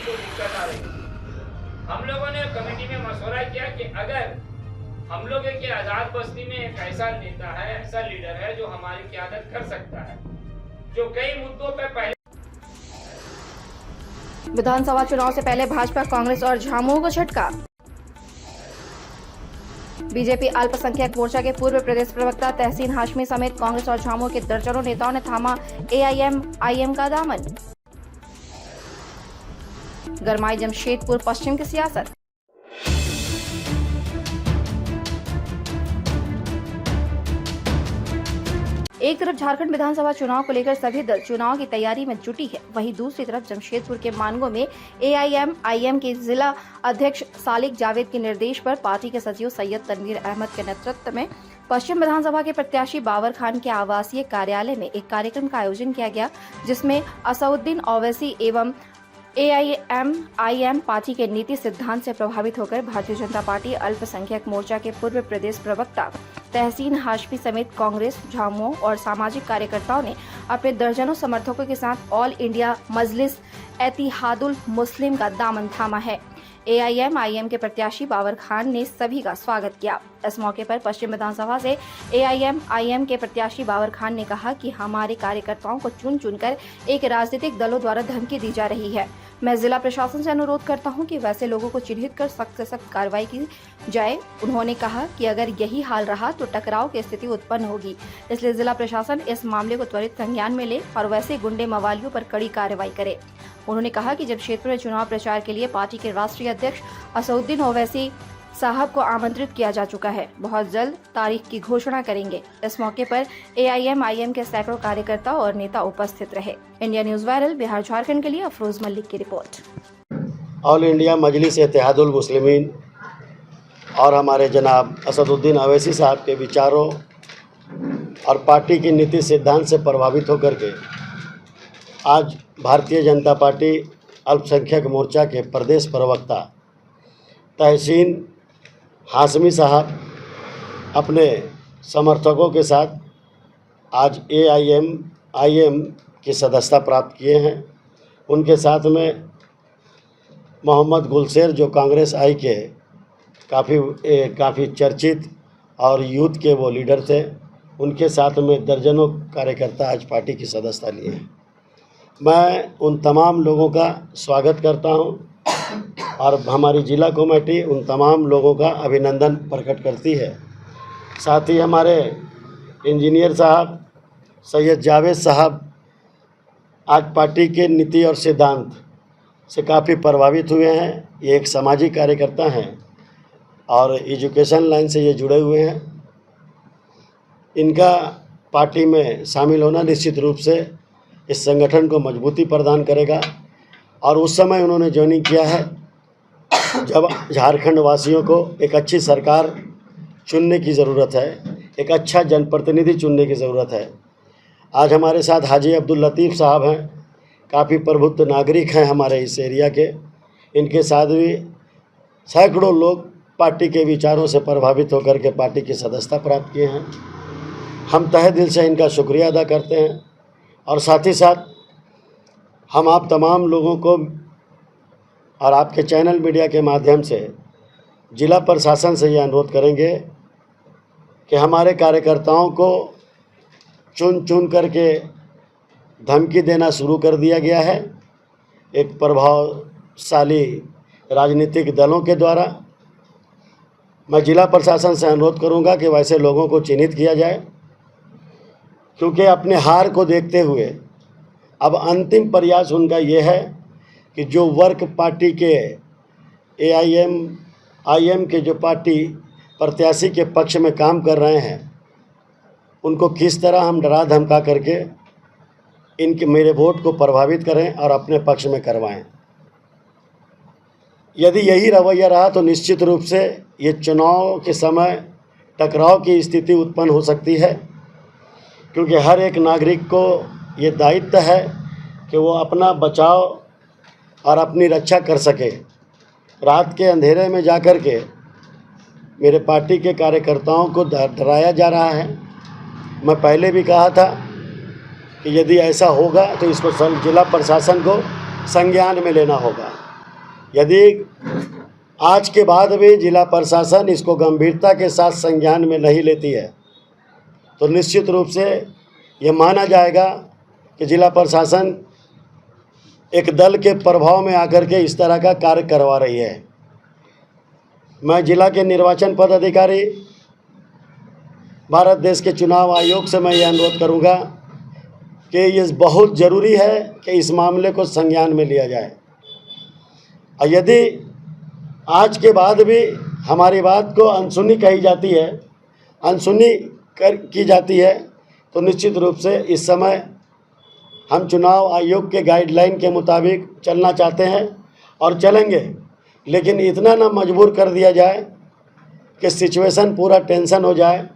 को दिक्कत आ रही है। हम लोगों ने कमेटी में मशवरा किया कि अगर हम लोग के आजाद बस्ती में एक ऐसा नेता है, ऐसा लीडर है जो हमारी क़यादत कर सकता है, जो कई मुद्दों पर पहले। विधानसभा चुनाव से पहले भाजपा, कांग्रेस और झामुमो को झटका। बीजेपी अल्पसंख्यक मोर्चा के पूर्व प्रदेश प्रवक्ता तहसीन हाशमी समेत कांग्रेस और झामुमो के दर्जनों नेताओं ने थामा एआईएम-आईएम का दामन। गरमाई जमशेदपुर पश्चिम की सियासत। एक तरफ झारखंड विधानसभा चुनाव को लेकर सभी दल चुनाव की तैयारी में जुटी है, वहीं दूसरी तरफ जमशेदपुर के मानगो में एआईएम-आईएम के जिला अध्यक्ष सालिक जावेद के निर्देश पर पार्टी के सचिव सैयद तनवीर अहमद के नेतृत्व में पश्चिम विधानसभा के प्रत्याशी बाबर खान के आवासीय कार्यालय में एक कार्यक्रम का आयोजन किया गया, जिसमें असउद्दीन ओवैसी एवं एआईएम-आईएम पार्टी के नीति सिद्धांत से प्रभावित होकर भारतीय जनता पार्टी अल्पसंख्यक मोर्चा के पूर्व प्रदेश प्रवक्ता तहसीन हाशमी समेत कांग्रेस, झामुमो और सामाजिक कार्यकर्ताओं ने अपने दर्जनों समर्थकों के साथ ऑल इंडिया मजलिस एतिहादुल मुस्लिम का दामन थामा है। एआईएम-आईएम के प्रत्याशी बाबर खान ने सभी का स्वागत किया। इस मौके पर पश्चिम विधानसभा से एआईएम-आईएम के प्रत्याशी बाबर खान ने कहा कि हमारे कार्यकर्ताओं को चुन चुनकर एक राजनीतिक दलों द्वारा धमकी दी जा रही है। मैं जिला प्रशासन से अनुरोध करता हूं कि वैसे लोगों को चिन्हित कर सख्त से सख्त कार्रवाई की जाए। उन्होंने कहा कि अगर यही हाल रहा तो टकराव की स्थिति उत्पन्न होगी, इसलिए जिला प्रशासन इस मामले को त्वरित संज्ञान में ले और वैसे गुंडे मवालियों पर कड़ी कार्रवाई करे। उन्होंने कहा कि जमशेदपुर में चुनाव प्रचार के लिए पार्टी के राष्ट्रीय अध्यक्ष असउद्दीन ओवैसी साहब को आमंत्रित किया जा चुका है, बहुत जल्द तारीख की घोषणा करेंगे। इस मौके पर एआईएम-आईएम के सैकड़ों कार्यकर्ता और नेता उपस्थित रहे। India news viral Bihar Jharkhand के लिए अफरोज मलिक की रिपोर्ट। ऑल इंडिया मजलिस एतिहादुल मुस्लिमीन और हमारे जनाब असदुद्दीन ओवैसी साहब के विचारों और पार्टी की नीति सिद्धांत से प्रभावित होकर के आज भारतीय जनता पार्टी अल्पसंख्यक मोर्चा के प्रदेश प्रवक्ता तहसीन हाशमी साहब अपने समर्थकों के साथ आज एआईएम-आईएम की सदस्यता प्राप्त किए हैं। उनके साथ में मोहम्मद गुलशेर जो कांग्रेस आई के काफ़ी चर्चित और यूथ के वो लीडर थे, उनके साथ में दर्जनों कार्यकर्ता आज पार्टी की सदस्यता लिए हैं। मैं उन तमाम लोगों का स्वागत करता हूं और हमारी जिला कमेटी उन तमाम लोगों का अभिनंदन प्रकट करती है। साथ ही हमारे इंजीनियर साहब सैयद जावेद साहब आज पार्टी के नीति और सिद्धांत से काफ़ी प्रभावित हुए हैं। ये एक सामाजिक कार्यकर्ता हैं और एजुकेशन लाइन से ये जुड़े हुए हैं। इनका पार्टी में शामिल होना निश्चित रूप से इस संगठन को मजबूती प्रदान करेगा और उस समय उन्होंने ज्वाइनिंग किया है जब झारखंड वासियों को एक अच्छी सरकार चुनने की ज़रूरत है, एक अच्छा जनप्रतिनिधि चुनने की ज़रूरत है। आज हमारे साथ हाजी अब्दुल लतीफ़ साहब हैं, काफ़ी प्रबुद्ध नागरिक हैं हमारे इस एरिया के। इनके साथ भी सैकड़ों लोग पार्टी के विचारों से प्रभावित होकर के पार्टी की सदस्यता प्राप्त किए हैं। हम तहे दिल से इनका शुक्रिया अदा करते हैं और साथ ही साथ हम आप तमाम लोगों को और आपके चैनल मीडिया के माध्यम से जिला प्रशासन से ये अनुरोध करेंगे कि हमारे कार्यकर्ताओं को चुन चुन करके धमकी देना शुरू कर दिया गया है एक प्रभावशाली राजनीतिक दलों के द्वारा। मैं जिला प्रशासन से अनुरोध करूंगा कि वैसे लोगों को चिन्हित किया जाए, क्योंकि अपने हार को देखते हुए अब अंतिम प्रयास उनका ये है कि जो वर्क पार्टी के एआईएम-आईएम के जो पार्टी प्रत्याशी के पक्ष में काम कर रहे हैं, उनको किस तरह हम डरा धमका करके इनके मेरे वोट को प्रभावित करें और अपने पक्ष में करवाएं। यदि यही रवैया रहा तो निश्चित रूप से ये चुनाव के समय टकराव की स्थिति उत्पन्न हो सकती है, क्योंकि हर एक नागरिक को ये दायित्व है कि वो अपना बचाव और अपनी रक्षा कर सके। रात के अंधेरे में जाकर के मेरे पार्टी के कार्यकर्ताओं को डराया जा रहा है। मैं पहले भी कहा था कि यदि ऐसा होगा तो इसको जिला प्रशासन को संज्ञान में लेना होगा। यदि आज के बाद भी जिला प्रशासन इसको गंभीरता के साथ संज्ञान में नहीं लेती है तो निश्चित रूप से ये माना जाएगा कि जिला प्रशासन एक दल के प्रभाव में आकर के इस तरह का कार्य करवा रही है। मैं जिला के निर्वाचन पदाधिकारी भारत देश के चुनाव आयोग से मैं ये अनुरोध करूंगा कि ये बहुत ज़रूरी है कि इस मामले को संज्ञान में लिया जाए और यदि आज के बाद भी हमारी बात को अनसुनी कही जाती है, अनसुनी की जाती है तो निश्चित रूप से इस समय हम चुनाव आयोग के गाइडलाइन के मुताबिक चलना चाहते हैं और चलेंगे, लेकिन इतना ना मजबूर कर दिया जाए कि सिचुएशन पूरा टेंशन हो जाए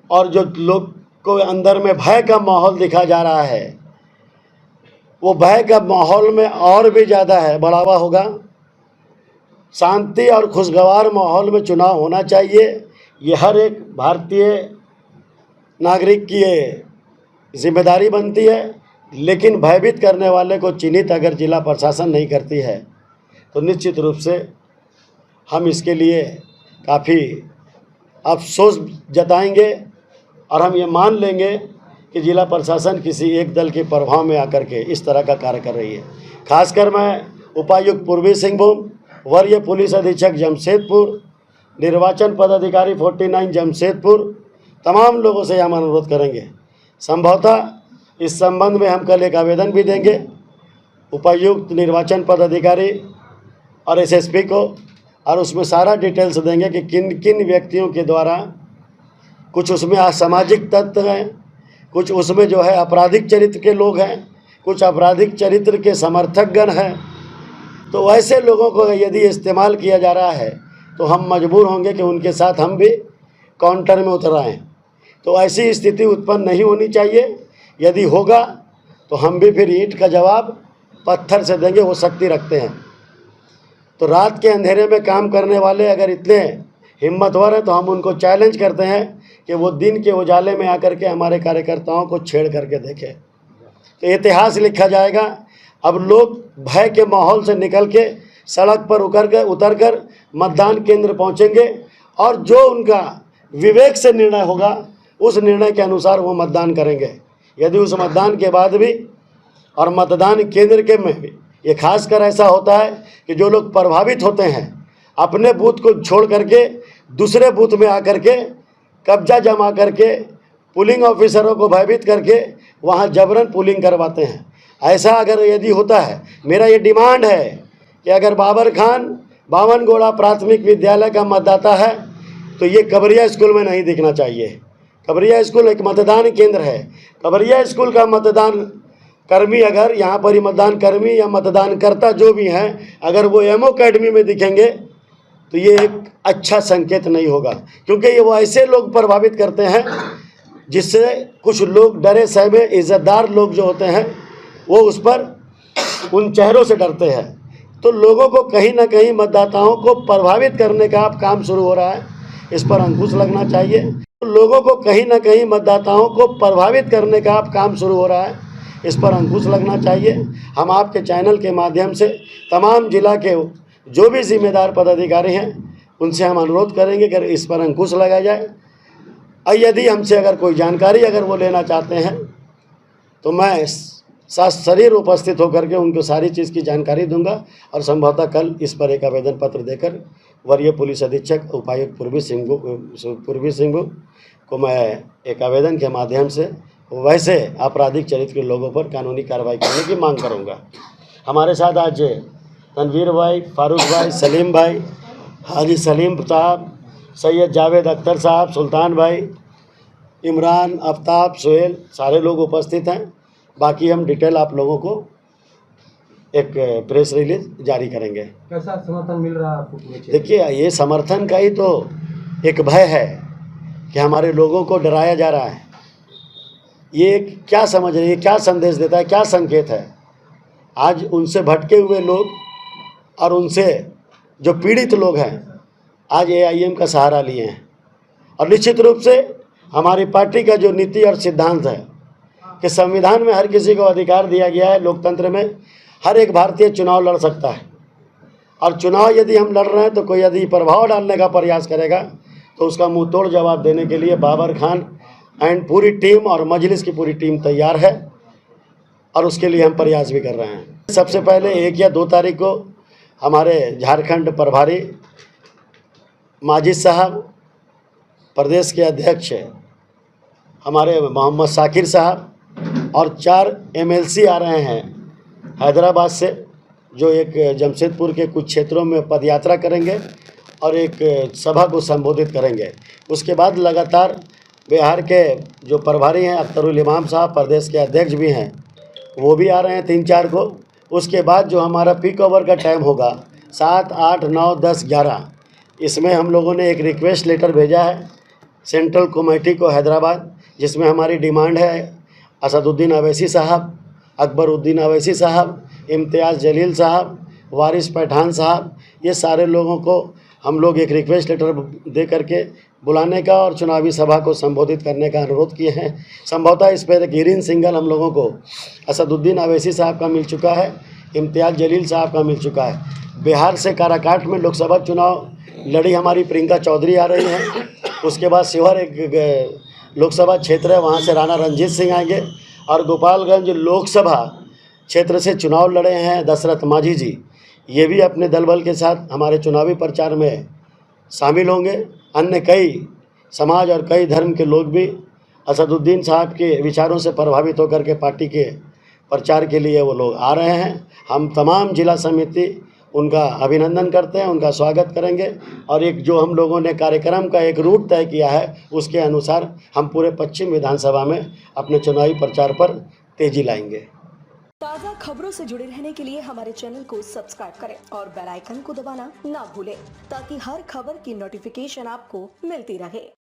और जो लोग को अंदर में भय का माहौल दिखा जा रहा है वो भय का माहौल में और भी ज़्यादा है बढ़ावा होगा। शांति और खुशगवार माहौल में चुनाव होना चाहिए, ये हर एक भारतीय नागरिक की जिम्मेदारी बनती है, लेकिन भयभीत करने वाले को चिन्हित अगर जिला प्रशासन नहीं करती है तो निश्चित रूप से हम इसके लिए काफ़ी अफसोस जताएंगे और हम ये मान लेंगे कि जिला प्रशासन किसी एक दल के प्रभाव में आकर के इस तरह का कार्य कर रही है। खासकर मैं उपायुक्त पूर्वी सिंहभूम, वरीय पुलिस अधीक्षक जमशेदपुर, निर्वाचन पदाधिकारी 49 जमशेदपुर, तमाम लोगों से हम अनुरोध करेंगे। संभवतः इस संबंध में हम कल एक आवेदन भी देंगे उपायुक्त, निर्वाचन पदाधिकारी और एसएसपी को, और उसमें सारा डिटेल्स देंगे कि किन किन व्यक्तियों के द्वारा, कुछ उसमें असामाजिक तत्व हैं, कुछ उसमें जो है आपराधिक चरित्र के लोग हैं, कुछ आपराधिक चरित्र के समर्थकगण हैं। तो ऐसे लोगों को यदि इस्तेमाल किया जा रहा है तो हम मजबूर होंगे कि उनके साथ हम भी काउंटर में उतर आएँ। तो ऐसी स्थिति उत्पन्न नहीं होनी चाहिए। यदि होगा तो हम भी फिर ईंट का जवाब पत्थर से देंगे, वो शक्ति रखते हैं। तो रात के अंधेरे में काम करने वाले अगर इतने हिम्मतवर हैं तो हम उनको चैलेंज करते हैं कि वो दिन के उजाले में आकर के हमारे कार्यकर्ताओं को छेड़ करके देखें, तो इतिहास लिखा जाएगा। अब लोग भय के माहौल से निकल के सड़क पर उतर कर मतदान केंद्र पहुंचेंगे और जो उनका विवेक से निर्णय होगा उस निर्णय के अनुसार वो मतदान करेंगे। यदि उस मतदान के बाद भी और मतदान केंद्र के में भी ये खासकर ऐसा होता है कि जो लोग प्रभावित होते हैं अपने बूथ को छोड़ करके दूसरे बूथ में आकर के कब्जा जमा करके पुलिंग ऑफिसरों को भयभीत करके वहाँ जबरन पुलिंग करवाते हैं। ऐसा अगर यदि होता है, मेरा ये डिमांड है कि अगर बाबर खान बावनगोड़ा प्राथमिक विद्यालय का मतदाता है तो ये कबरिया स्कूल में नहीं दिखना चाहिए। कबरिया स्कूल एक मतदान केंद्र है। कबरिया स्कूल का मतदान कर्मी अगर यहाँ पर ही मतदान कर्मी या मतदान करता जो भी हैं अगर वो एमओ अकेडमी में दिखेंगे तो ये एक अच्छा संकेत नहीं होगा, क्योंकि ये वो ऐसे लोग प्रभावित करते हैं जिससे कुछ लोग डरे सहमे इज्जतदार लोग जो होते हैं वो उस पर उन चेहरों से डरते हैं। तो लोगों को कहीं ना कहीं मतदाताओं को प्रभावित करने का अब काम शुरू हो रहा है, इस पर अंकुश लगना चाहिए। तो लोगों को कहीं ना कहीं मतदाताओं को प्रभावित करने का अब काम शुरू हो रहा है, इस पर अंकुश लगना चाहिए। हम आपके चैनल के माध्यम से तमाम जिला के जो भी जिम्मेदार पदाधिकारी हैं उनसे हम अनुरोध करेंगे कि इस पर अंकुश लगाया जाए। और यदि हमसे अगर कोई जानकारी अगर वो लेना चाहते हैं तो मैं शरीर उपस्थित होकर के उनको सारी चीज़ की जानकारी दूंगा और संभवतः कल इस पर एक आवेदन पत्र देकर वरीय पुलिस अधीक्षक उपायुक्त पूर्वी सिंहभूम को मैं एक आवेदन के माध्यम से वैसे आपराधिक चरित्र के लोगों पर कानूनी कार्रवाई करने की मांग करूंगा। हमारे साथ आज तनवीर भाई, फारूक भाई, सलीम भाई, हाजी सलीम साहब, सैयद जावेद अख्तर साहब, सुल्तान भाई, इमरान, आफ्ताब, सोहेल, सारे लोग उपस्थित हैं। बाकी हम डिटेल आप लोगों को एक प्रेस रिलीज जारी करेंगे। कैसा समर्थन मिल रहा है आपको? देखिए, ये समर्थन का ही तो एक भय है कि हमारे लोगों को डराया जा रहा है। ये क्या समझ रहे हैं, क्या संदेश देता है, क्या संकेत है? आज उनसे भटके हुए लोग और उनसे जो पीड़ित लोग हैं आज AIM का सहारा लिए हैं। और निश्चित रूप से हमारी पार्टी का जो नीति और सिद्धांत है कि संविधान में हर किसी को अधिकार दिया गया है, लोकतंत्र में हर एक भारतीय चुनाव लड़ सकता है। और चुनाव यदि हम लड़ रहे हैं तो कोई यदि प्रभाव डालने का प्रयास करेगा तो उसका मुंह तोड़ जवाब देने के लिए बाबर खान एंड पूरी टीम और मजलिस की पूरी टीम तैयार है और उसके लिए हम प्रयास भी कर रहे हैं। सबसे पहले 1 या 2 तारीख को हमारे झारखंड प्रभारी माजिद साहब, प्रदेश के अध्यक्ष हमारे मोहम्मद शाकिर साहब और 4 MLC आ रहे हैं हैदराबाद से, जो एक जमशेदपुर के कुछ क्षेत्रों में पदयात्रा करेंगे और एक सभा को संबोधित करेंगे। उसके बाद लगातार बिहार के जो प्रभारी हैं अख्तरुल इमाम साहब, प्रदेश के अध्यक्ष भी हैं, वो भी आ रहे हैं 3-4 को। उसके बाद जो हमारा पीक ओवर का टाइम होगा 7, 8, 9, 10, 11, इसमें हम लोगों ने एक रिक्वेस्ट लेटर भेजा है सेंट्रल कमेटी को हैदराबाद, जिसमें हमारी डिमांड है असदुद्दीन अवैसी साहब, अकबरुद्दीन अवैसी साहब, इम्तियाज़ जलील साहब, वारिस पठान साहब, ये सारे लोगों को हम लोग एक रिक्वेस्ट लेटर दे करके बुलाने का और चुनावी सभा को संबोधित करने का अनुरोध किए हैं। संभवतः इस पर ग्रीन सिग्नल हम लोगों को असदुद्दीन अवैसी साहब का मिल चुका है, इम्तियाज़ जलील साहब का मिल चुका है। बिहार से काराकाट में लोकसभा चुनाव लड़ी हमारी प्रियंका चौधरी आ रही हैं। उसके बाद शिवहर एक लोकसभा क्षेत्र है, वहाँ से राणा रंजीत सिंह आएंगे और गोपालगंज लोकसभा क्षेत्र से चुनाव लड़े हैं दशरथ माझी जी, ये भी अपने दल बल के साथ हमारे चुनावी प्रचार में शामिल होंगे। अन्य कई समाज और कई धर्म के लोग भी असदुद्दीन साहब के विचारों से प्रभावित होकर के पार्टी के प्रचार के लिए वो लोग आ रहे हैं। हम तमाम जिला समिति उनका अभिनंदन करते हैं, उनका स्वागत करेंगे और एक जो हम लोगों ने कार्यक्रम का एक रूट तय किया है उसके अनुसार हम पूरे पश्चिम विधानसभा में अपने चुनावी प्रचार पर तेजी लाएंगे। ताज़ा खबरों से जुड़े रहने के लिए हमारे चैनल को सब्सक्राइब करें और बेल आइकन को दबाना ना भूलें ताकि हर खबर की नोटिफिकेशन आपको मिलती रहे।